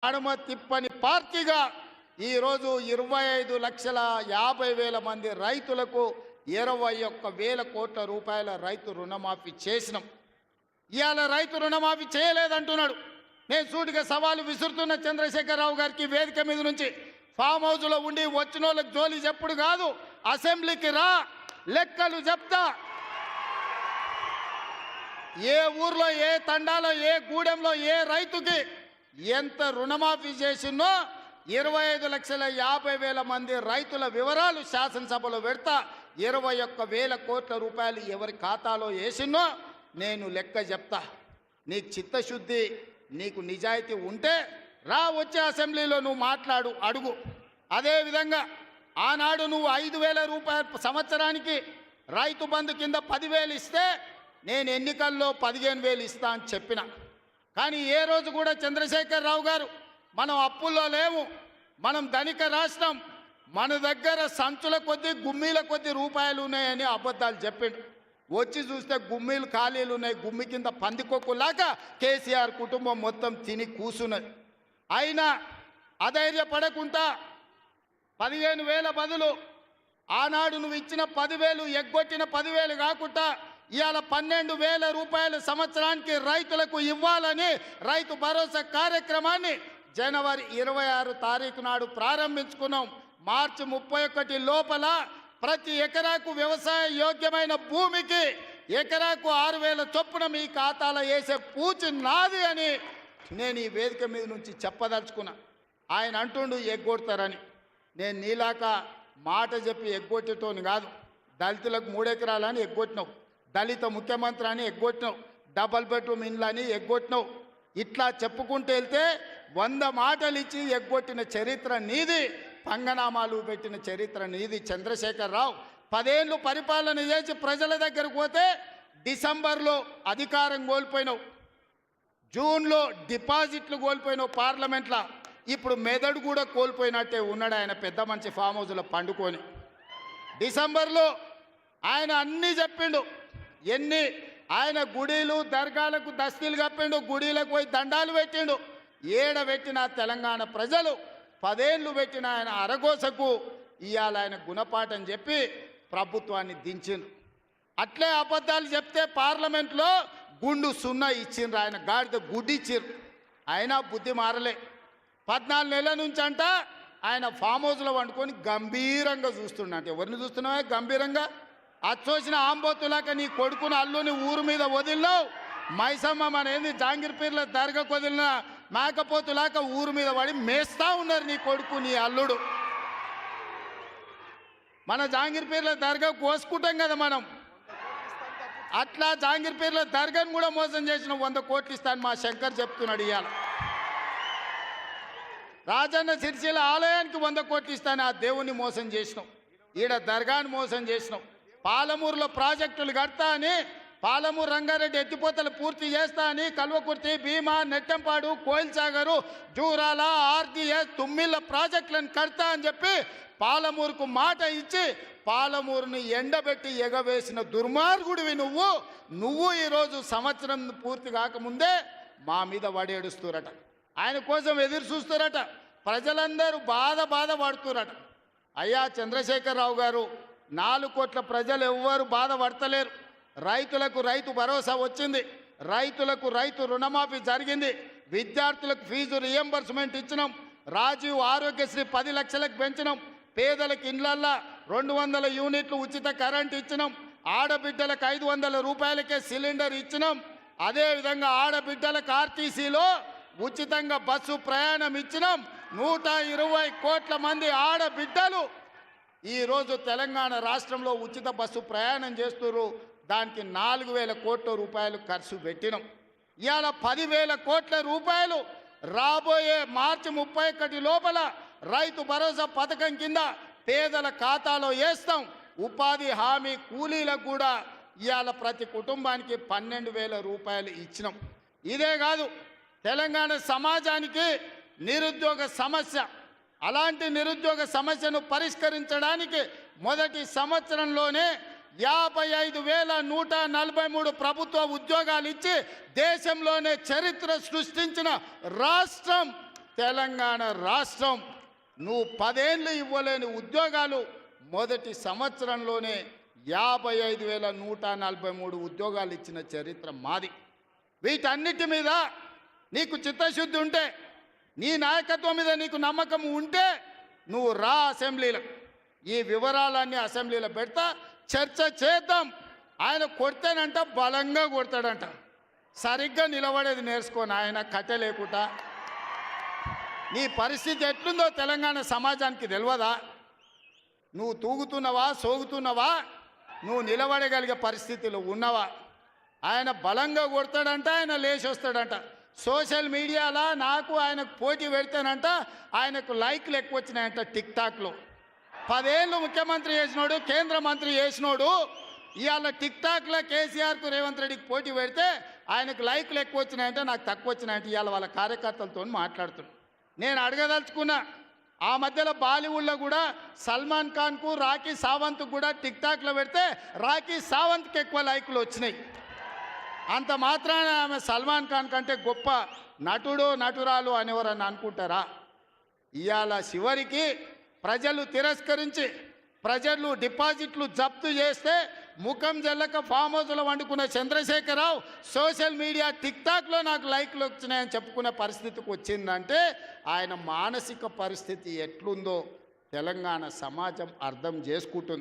మడమ తిప్పని పార్టీగా ఈరోజు 25,50,000 మంది రైతులకు 21,000 కోట్ల రూపాయల రైతు రుణమాఫీ చేసినాం. ఇవాళ రైతు రుణమాఫీ చేయలేదంటున్నాడు. నేను సూటిగా సవాలు విసురుతున్న చంద్రశేఖరరావు గారికి వేదిక మీద నుంచి, ఫామ్ హౌస్లో ఉండి వచ్చిన వాళ్ళకి జోలి చెప్పుడు కాదు, అసెంబ్లీకి రా, లెక్కలు చెప్తా. ఏ ఊర్లో, ఏ తండాలో, ఏ గూడెంలో ఏ రైతుకి ఎంత రుణమాఫీ చేసినో 25,50,000 మంది రైతుల వివరాలు శాసనసభలో పెడతా. 21,000 కోట్ల రూపాయలు ఎవరి ఖాతాలో వేసినో నేను లెక్క చెప్తా. నీకు చిత్తశుద్ధి, నీకు నిజాయితీ ఉంటే రా, వచ్చే అసెంబ్లీలో నువ్వు మాట్లాడు, అడుగు. అదేవిధంగా ఆనాడు నువ్వు 5,000 రూపాయలు సంవత్సరానికి రైతు బంధు కింద 10,000 ఇస్తే నేను ఎన్నికల్లో 15,000 ఇస్తా అని చెప్పిన. కానీ ఏ రోజు కూడా చంద్రశేఖరరావు గారు మనం అప్పుల్లో లేవు, మనం ధనిక రాష్ట్రం, మన దగ్గర సంచుల కొద్దీ గుమ్మీల కొద్దీ రూపాయలు ఉన్నాయని అబద్ధాలు చెప్పిండు. వచ్చి చూస్తే గుమ్మీలు ఖాళీలు ఉన్నాయి. గుమ్మి కింద పందికొక్కులాగా కేసీఆర్ కుటుంబం మొత్తం తిని కూసున్నది. అయినా అధైర్యపడకుండా 15,000 బదులు ఆనాడు నువ్వు ఇచ్చిన 10,000 ఎగ్గొట్టిన 10,000 కాకుండా ఇవాళ 12,000 రూపాయలు సంవత్సరానికి రైతులకు ఇవ్వాలని రైతు భరోసా కార్యక్రమాన్ని జనవరి 26 తారీఖు నాడు ప్రారంభించుకున్నాం. మార్చి 31 లోపల ప్రతి ఎకరాకు వ్యవసాయ యోగ్యమైన భూమికి ఎకరాకు 6,000 చొప్పున మీ ఖాతాలో వేసే పూచి నాది అని నేను ఈ వేదిక మీద నుంచి చెప్పదలుచుకున్నా. ఆయన అంటుండు ఎగ్గొడతారని. నేను నీలాక మాట చెప్పి ఎగ్గొట్టేటోని కాదు. దళితులకు 3 ఎకరాలని ఎగ్గొట్టినావు, దళిత ముఖ్యమంత్రి అని ఎగ్గొట్టినావు, డబల్ బెడ్రూమ్ ఇండ్లు అని ఎగ్గొట్టినావు. ఇట్లా చెప్పుకుంటూ వెళ్తే 100 మాటలు ఇచ్చి ఎగ్గొట్టిన చరిత్ర నీది, పంగనామాలు పెట్టిన చరిత్ర నీది. చంద్రశేఖరరావు 10 ఏళ్ళు పరిపాలన చేసి ప్రజల దగ్గరకు పోతే డిసెంబర్లో అధికారం కోల్పోయినావు, జూన్లో డిపాజిట్లు కోల్పోయినావు పార్లమెంట్లో. ఇప్పుడు మెదడు కూడా కోల్పోయినట్టే ఉన్నాడు ఆయన పెద్ద మనిషి ఫామ్ హౌస్లో పండుకొని. డిసెంబర్లో ఆయన అన్నీ చెప్పిండు. ఆయన గుడిలు దర్గాలకు దస్తీలు కప్పిండు, గుడిలకు పోయి దండాలు పెట్టిండు. పెట్టిన తెలంగాణ ప్రజలు 10 ఏళ్ళు పెట్టిన ఆయన అరగోసకు ఇవాళ ఆయన గుణపాఠం చెప్పి ప్రభుత్వాన్ని దించిండు. అట్లే అబద్ధాలు చెప్తే పార్లమెంట్లో గుండు 0 ఇచ్చిండ్రు, ఆయన గాడిద గుడ్డి ఇచ్చిండ్రు. అయినా బుద్ధి మారలే. 14 నెలల నుంచి అంట ఆయన ఫామ్ హౌస్లో వండుకొని గంభీరంగా చూస్తుండ. ఎవరిని చూస్తున్నావే గంభీరంగా? అచ్చోసిన ఆంబోతులాక నీ కొడుకుని అల్లుని ఊరు మీద వదిలినావు. మైసమ్మ మన ఏంది జాంగిర్పీర్ల దర్గాకు వదిలిన మేకపోతులాక ఊరు మీద పడి మేస్తా ఉన్నారు నీ కొడుకు నీ అల్లుడు. మన జాంగిర్పీర్ల దర్గా కోసుకుంటాం కదా మనం, అట్లా జాంగిర్పీర్ల దర్గాను కూడా మోసం చేసిన 100 కోట్లు ఇస్తాను మా శంకర్ చెప్తున్నాడు. ఇవాళ రాజన్న సిరిసిల్ల ఆలయానికి 100 కోట్లు ఇస్తాను, ఆ దేవుణ్ణి మోసం చేసినాం. ఈడ దర్గాను మోసం చేసినాం. పాలమూరులో ప్రాజెక్టులు కడతా అని, పాలమూరు రంగారెడ్డి ఎత్తిపోతలు పూర్తి చేస్తా అని, కల్వకుర్తి, భీమా, నెట్టంపాడు, కోయిల్సాగరు, జూరాల, ఆర్డీఎస్, తుమ్మిళ్ళ ప్రాజెక్టులను కడతా అని చెప్పి పాలమూరుకు మాట ఇచ్చి పాలమూరుని ఎండబెట్టి ఎగవేసిన దుర్మార్గుడివి నువ్వు ఈరోజు సంవత్సరం పూర్తి కాకముందే మా మీద వడేడుస్తురట. ఆయన కోసం ఎదురు చూస్తురట. ప్రజలందరూ బాధపడుతురట. అయ్యా చంద్రశేఖరరావు గారు, 4 కోట్ల ప్రజలు ఎవ్వరు బాధపడతలేరు. రైతులకు రైతు భరోసా వచ్చింది, రైతులకు రైతు రుణమాఫీ జరిగింది, విద్యార్థులకు ఫీజు రియంబర్స్మెంట్ ఇచ్చినాం, రాజీవ్ ఆరోగ్యశ్రీ 10 లక్షలకు పెంచినాం, పేదలకు ఇండ్లల్లో 200 యూనిట్లు ఉచిత కరెంట్ ఇచ్చినాం, ఆడబిడ్డలకు 500 రూపాయలకే సిలిండర్ ఇచ్చినాం. అదేవిధంగా ఆడబిడ్డలకు ఆర్టీసీలో ఉచితంగా బస్సు ప్రయాణం ఇచ్చినాం. 120 కోట్ల మంది ఆడబిడ్డలు ఈరోజు తెలంగాణ రాష్ట్రంలో ఉచిత బస్సు ప్రయాణం చేస్తున్నారు. దానికి 4,000 కోట్ల రూపాయలు ఖర్చు పెట్టినాం. ఇవాళ 10,000 కోట్ల రూపాయలు రాబోయే మార్చి 31 లోపల రైతు భరోసా పథకం కింద పేదల ఖాతాలో వేస్తాం. ఉపాధి హామీ కూలీలకు కూడా ఇవాళ ప్రతి కుటుంబానికి 12,000 రూపాయలు ఇచ్చినాం. ఇదే కాదు, తెలంగాణ సమాజానికి నిరుద్యోగ సమస్య, అలాంటి నిరుద్యోగ సమస్యను పరిష్కరించడానికి మొదటి సంవత్సరంలోనే 55,143 ప్రభుత్వ ఉద్యోగాలు ఇచ్చి దేశంలోనే చరిత్ర సృష్టించిన రాష్ట్రం తెలంగాణ రాష్ట్రం నువ్వు 10 ఏళ్ళు ఇవ్వలేని ఉద్యోగాలు మొదటి సంవత్సరంలోనే 55,143 ఉద్యోగాలు ఇచ్చిన చరిత్ర మాది. వీటన్నిటి మీద నీకు చిత్తశుద్ధి ఉంటే, నీ నాయకత్వం మీద నీకు నమ్మకం ఉంటే నువ్వు రా అసెంబ్లీలో. ఈ వివరాలన్నీ అసెంబ్లీలో పెడతా, చర్చ చేద్దాం. ఆయన కొడితేనంట బలంగా కొడతాడంట. సరిగ్గా నిలబడేది నేర్చుకొని ఆయన కట్టె లేకుండా. నీ పరిస్థితి ఎట్లుందో తెలంగాణ సమాజానికి తెలియదా? నువ్వు తూగుతున్నావా, సోగుతున్నావా, నువ్వు నిలబడగలిగే పరిస్థితిలో ఉన్నవా? ఆయన బలంగా కొడతాడంట, ఆయన లేచి వస్తాడంట. సోషల్ మీడియాలో నాకు ఆయనకు పోటీ పెడితేనంట ఆయనకు లైక్లు ఎక్కువ వచ్చినాయంట. టిక్టాక్లో 10 ఏళ్ళు ముఖ్యమంత్రి చేసినోడు, కేంద్ర మంత్రి చేసినోడు ఇవాళ టిక్టాక్లో కేసీఆర్కు రేవంత్ రెడ్డికి పోటీ పెడితే ఆయనకు లైక్లు ఎక్కువ వచ్చినాయంటే నాకు తక్కువ వచ్చినాయంటే ఇవాళ వాళ్ళ కార్యకర్తలతో మాట్లాడుతున్నాను. నేను అడగదలుచుకున్నా, ఆ మధ్యలో బాలీవుడ్లో కూడా సల్మాన్ ఖాన్కు రాఖీ సావంత్కు కూడా టిక్టాక్లో పెడితే రాఖీ సావంత్కి ఎక్కువ లైకులు వచ్చినాయి. అంత మాత్రాన ఆమె సల్మాన్ ఖాన్ కంటే గొప్ప నటుడు నటురాలు అనేవారని అనుకుంటారా? ఇవాళ చివరికి ప్రజలు తిరస్కరించి ప్రజలు డిపాజిట్లు జప్తు చేస్తే ముఖం జల్లక ఫామ్ హౌస్లో వండుకున్న చంద్రశేఖరరావు సోషల్ మీడియా టిక్టాక్లో నాకు లైక్లు వచ్చినాయని చెప్పుకునే పరిస్థితికి వచ్చిందంటే ఆయన మానసిక పరిస్థితి ఎట్లుందో తెలంగాణ సమాజం అర్థం చేసుకుంటుంది.